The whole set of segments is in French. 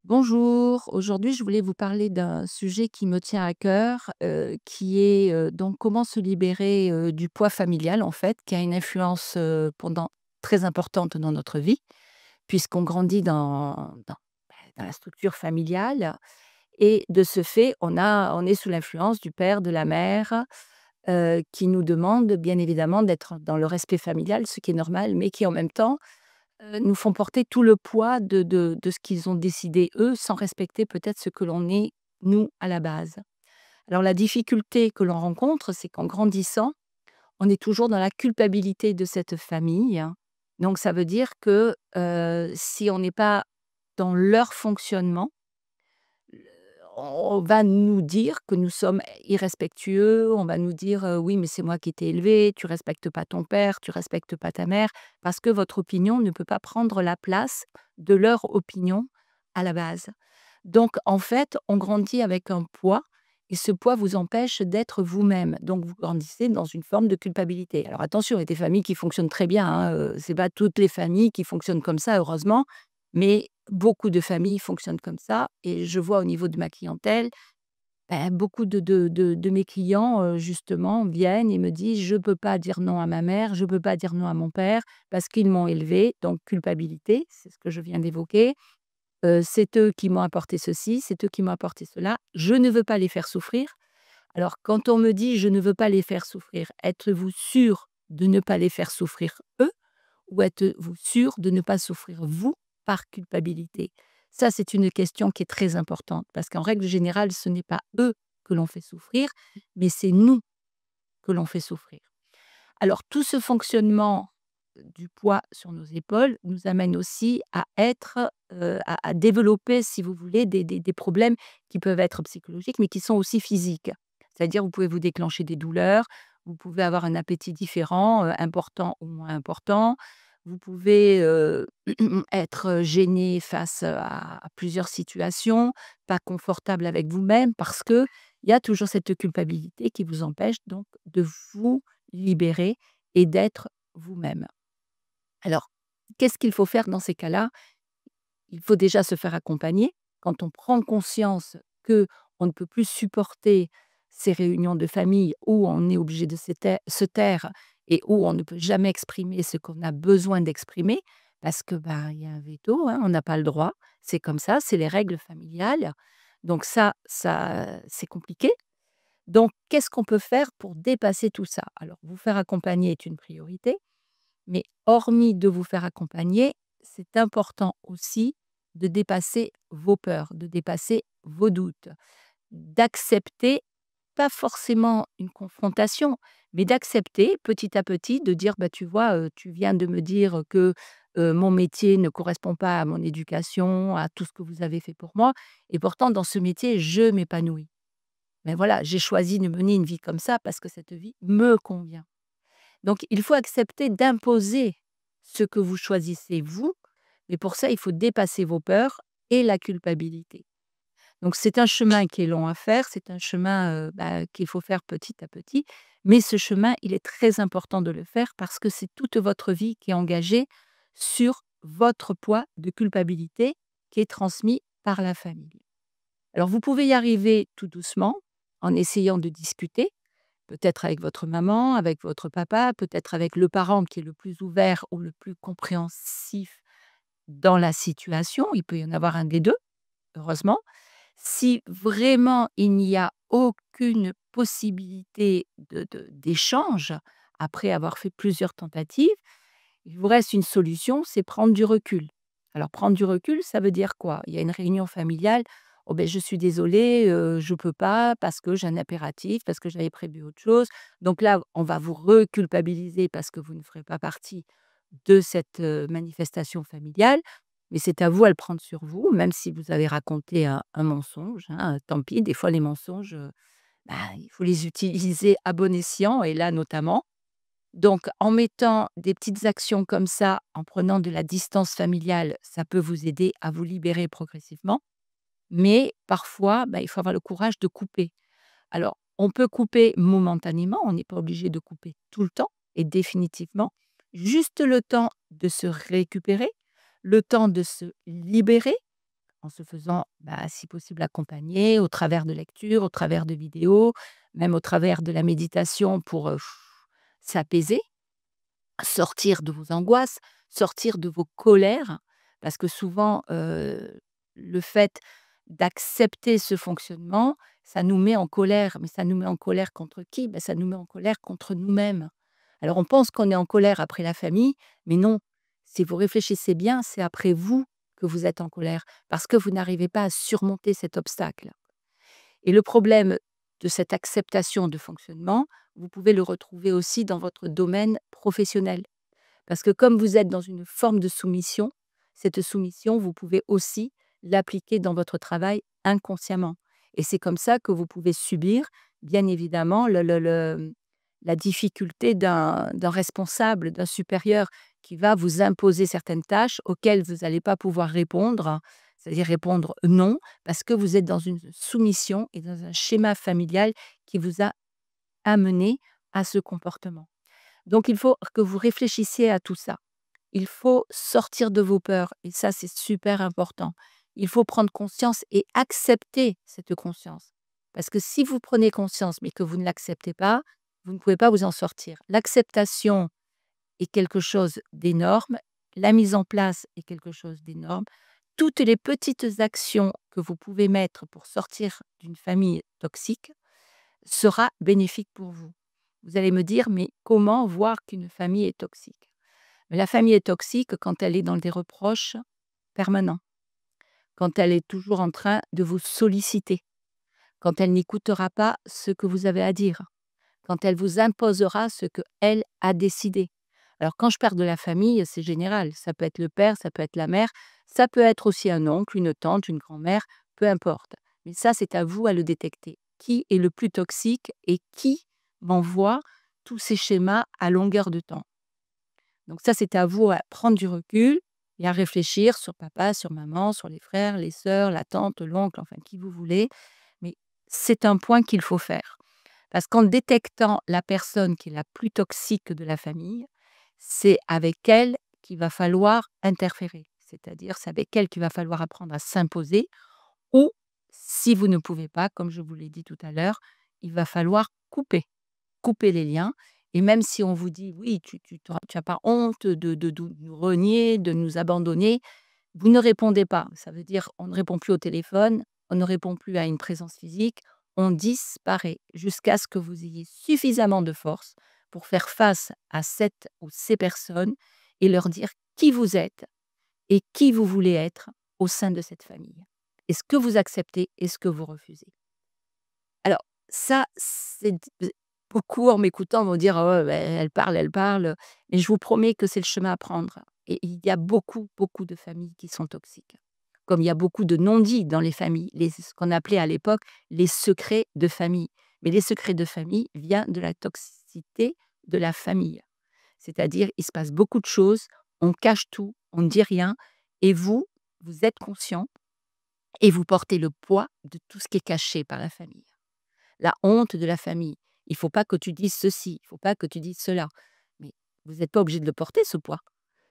Bonjour, aujourd'hui je voulais vous parler d'un sujet qui me tient à cœur, qui est donc comment se libérer du poids familial en fait, qui a une influence pendant très importante dans notre vie, puisqu'on grandit dans la structure familiale et de ce fait on est sous l'influence du père, de la mère, qui nous demandent bien évidemment d'être dans le respect familial, ce qui est normal, mais qui en même temps nous font porter tout le poids de ce qu'ils ont décidé eux, sans respecter peut-être ce que l'on est nous, à la base. Alors la difficulté que l'on rencontre, c'est qu'en grandissant, on est toujours dans la culpabilité de cette famille. Donc ça veut dire que, si on n'est pas dans leur fonctionnement, on va nous dire que nous sommes irrespectueux, on va nous dire, «Oui, mais c'est moi qui t'ai élevé, tu respectes pas ton père, tu respectes pas ta mère», parce que votre opinion ne peut pas prendre la place de leur opinion à la base. Donc en fait, on grandit avec un poids et ce poids vous empêche d'être vous-même. Donc vous grandissez dans une forme de culpabilité. Alors attention, il y a des familles qui fonctionnent très bien, hein, c'est pas toutes les familles qui fonctionnent comme ça, heureusement, mais beaucoup de familles fonctionnent comme ça et je vois au niveau de ma clientèle, beaucoup de mes clients, justement, viennent et me disent: «Je ne peux pas dire non à ma mère, je ne peux pas dire non à mon père parce qu'ils m'ont élevé», donc culpabilité, c'est ce que je viens d'évoquer. C'est eux qui m'ont apporté ceci, c'est eux qui m'ont apporté cela. Je ne veux pas les faire souffrir. Alors quand on me dit: «Je ne veux pas les faire souffrir», êtes-vous sûr de ne pas les faire souffrir eux? Ou êtes-vous sûr de ne pas souffrir vous, par culpabilité? Ça, c'est une question qui est très importante parce qu'en règle générale, ce n'est pas eux que l'on fait souffrir, mais c'est nous que l'on fait souffrir. Alors tout ce fonctionnement du poids sur nos épaules nous amène aussi à être, à développer, si vous voulez, des problèmes qui peuvent être psychologiques, mais qui sont aussi physiques. C'est-à-dire, vous pouvez vous déclencher des douleurs, vous pouvez avoir un appétit différent, important ou moins important. Vous pouvez, être gêné face, à plusieurs situations, pas confortable avec vous-même parce qu'il y a toujours cette culpabilité qui vous empêche donc de vous libérer et d'être vous-même. Alors, qu'est-ce qu'il faut faire dans ces cas-là? Il faut déjà se faire accompagner. Quand on prend conscience que on ne peut plus supporter ces réunions de famille où on est obligé de se taire et où on ne peut jamais exprimer ce qu'on a besoin d'exprimer parce que, ben, il y a un veto, hein, on n'a pas le droit. C'est comme ça, c'est les règles familiales. Donc ça c'est compliqué. Donc qu'est-ce qu'on peut faire pour dépasser tout ça? Alors vous faire accompagner est une priorité. Mais hormis de vous faire accompagner, c'est important aussi de dépasser vos peurs, de dépasser vos doutes, d'accepter, pas forcément une confrontation, mais d'accepter petit à petit de dire: «Bah, tu vois, tu viens de me dire que, mon métier ne correspond pas à mon éducation, à tout ce que vous avez fait pour moi et pourtant dans ce métier, je m'épanouis. Mais voilà, j'ai choisi de mener une vie comme ça parce que cette vie me convient». Donc il faut accepter d'imposer ce que vous choisissez vous, mais pour ça, il faut dépasser vos peurs et la culpabilité. Donc c'est un chemin qui est long à faire, c'est un chemin, qu'il faut faire petit à petit, mais ce chemin, il est très important de le faire parce que c'est toute votre vie qui est engagée sur votre poids de culpabilité qui est transmis par la famille. Alors vous pouvez y arriver tout doucement, en essayant de discuter, peut-être avec votre maman, avec votre papa, peut-être avec le parent qui est le plus ouvert ou le plus compréhensif dans la situation. Il peut y en avoir un des 2, heureusement. Si vraiment il n'y a aucune possibilité d'échange, après avoir fait plusieurs tentatives, il vous reste une solution, c'est prendre du recul. Alors prendre du recul, ça veut dire quoi? Il y a une réunion familiale: «Oh ben je suis désolée, je peux pas parce que j'ai un impératif, parce que j'avais prévu autre chose». Donc là, on va vous reculpabiliser parce que vous ne ferez pas partie de cette, manifestation familiale. Mais c'est à vous à le prendre sur vous, même si vous avez raconté un mensonge, hein, tant pis, des fois les mensonges, il faut les utiliser à bon escient et là notamment. Donc, en mettant des petites actions comme ça, en prenant de la distance familiale, ça peut vous aider à vous libérer progressivement. Mais parfois, il faut avoir le courage de couper. Alors, on peut couper momentanément, on n'est pas obligé de couper tout le temps et définitivement. Juste le temps de se récupérer, le temps de se libérer en se faisant, si possible, accompagner au travers de lectures, au travers de vidéos, même au travers de la méditation pour, s'apaiser, sortir de vos angoisses, sortir de vos colères. Parce que souvent, le fait d'accepter ce fonctionnement, ça nous met en colère. Mais ça nous met en colère contre qui? Ça nous met en colère contre nous-mêmes. Alors on pense qu'on est en colère après la famille, mais non. Si vous réfléchissez bien, c'est après vous que vous êtes en colère, parce que vous n'arrivez pas à surmonter cet obstacle. Et le problème de cette acceptation de fonctionnement, vous pouvez le retrouver aussi dans votre domaine professionnel. Parce que comme vous êtes dans une forme de soumission, cette soumission, vous pouvez aussi l'appliquer dans votre travail inconsciemment. Et c'est comme ça que vous pouvez subir, bien évidemment, la difficulté d'un responsable, d'un supérieur qui va vous imposer certaines tâches auxquelles vous n'allez pas pouvoir répondre, c'est-à-dire répondre non, parce que vous êtes dans une soumission et dans un schéma familial qui vous a amené à ce comportement. Donc il faut que vous réfléchissiez à tout ça. Il faut sortir de vos peurs et ça, c'est super important. Il faut prendre conscience et accepter cette conscience. Parce que si vous prenez conscience, mais que vous ne l'acceptez pas, vous ne pouvez pas vous en sortir. L'acceptation est quelque chose d'énorme, la mise en place est quelque chose d'énorme. Toutes les petites actions que vous pouvez mettre pour sortir d'une famille toxique sera bénéfique pour vous. Vous allez me dire: «Mais comment voir qu'une famille est toxique?» Mais la famille est toxique quand elle est dans des reproches permanents, quand elle est toujours en train de vous solliciter, quand elle n'écoutera pas ce que vous avez à dire, quand elle vous imposera ce qu'elle a décidé. Alors quand je parle de la famille, c'est général, ça peut être le père, ça peut être la mère, ça peut être aussi un oncle, une tante, une grand-mère, peu importe. Mais ça, c'est à vous à le détecter. Qui est le plus toxique et qui m'envoie tous ces schémas à longueur de temps? Donc ça, c'est à vous à prendre du recul et à réfléchir sur papa, sur maman, sur les frères, les sœurs, la tante, l'oncle, enfin qui vous voulez. Mais c'est un point qu'il faut faire. Parce qu'en détectant la personne qui est la plus toxique de la famille, c'est avec elle qu'il va falloir interférer. C'est-à-dire, c'est avec elle qu'il va falloir apprendre à s'imposer ou, si vous ne pouvez pas, comme je vous l'ai dit tout à l'heure, il va falloir couper les liens. Et même si on vous dit: «Oui, tu as pas honte de nous renier, de nous abandonner», vous ne répondez pas. Ça veut dire on ne répond plus au téléphone, on ne répond plus à une présence physique, on disparaît jusqu'à ce que vous ayez suffisamment de force pour faire face à cette ou ces personnes et leur dire qui vous êtes et qui vous voulez être au sein de cette famille. Et ce que vous acceptez et ce que vous refusez. Alors ça, c'est beaucoup en m'écoutant vont dire: «Oh, elle parle», mais je vous promets que c'est le chemin à prendre et il y a beaucoup, beaucoup de familles qui sont toxiques. Comme il y a beaucoup de non-dits dans les familles, ce qu'on appelait à l'époque les secrets de famille. Mais les secrets de famille viennent de la toxicité de la famille. C'est-à-dire, il se passe beaucoup de choses, on cache tout, on ne dit rien et vous, vous êtes conscient et vous portez le poids de tout ce qui est caché par la famille. La honte de la famille. Il faut pas que tu dises ceci, il faut pas que tu dises cela. Mais vous n'êtes pas obligé de le porter ce poids.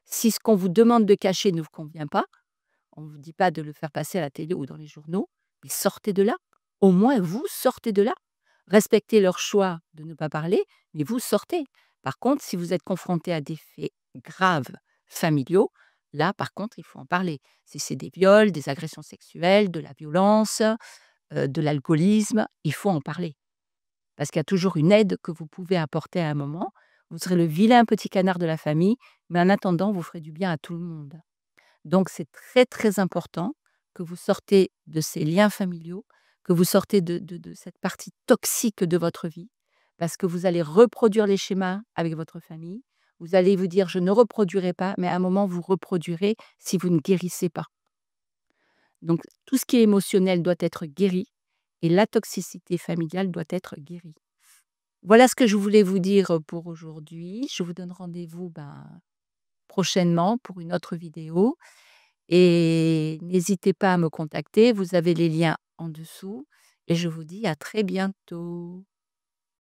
Si ce qu'on vous demande de cacher ne vous convient pas, on ne vous dit pas de le faire passer à la télé ou dans les journaux, mais sortez de là. Au moins vous sortez de là. Respectez leur choix de ne pas parler, mais vous sortez. Par contre, si vous êtes confronté à des faits graves familiaux, là par contre, il faut en parler. Si c'est des viols, des agressions sexuelles, de la violence, de l'alcoolisme, il faut en parler. Parce qu'il y a toujours une aide que vous pouvez apporter à un moment. Vous serez le vilain petit canard de la famille, mais en attendant, vous ferez du bien à tout le monde. Donc c'est très, très important que vous sortez de ces liens familiaux, que vous sortez de cette partie toxique de votre vie, parce que vous allez reproduire les schémas avec votre famille. Vous allez vous dire: «Je ne reproduirai pas», mais à un moment, vous reproduirez si vous ne guérissez pas. Donc tout ce qui est émotionnel doit être guéri et la toxicité familiale doit être guérie. Voilà ce que je voulais vous dire, pour aujourd'hui. Je vous donne rendez-vous, prochainement pour une autre vidéo et n'hésitez pas à me contacter. Vous avez les liens en dessous et je vous dis à très bientôt.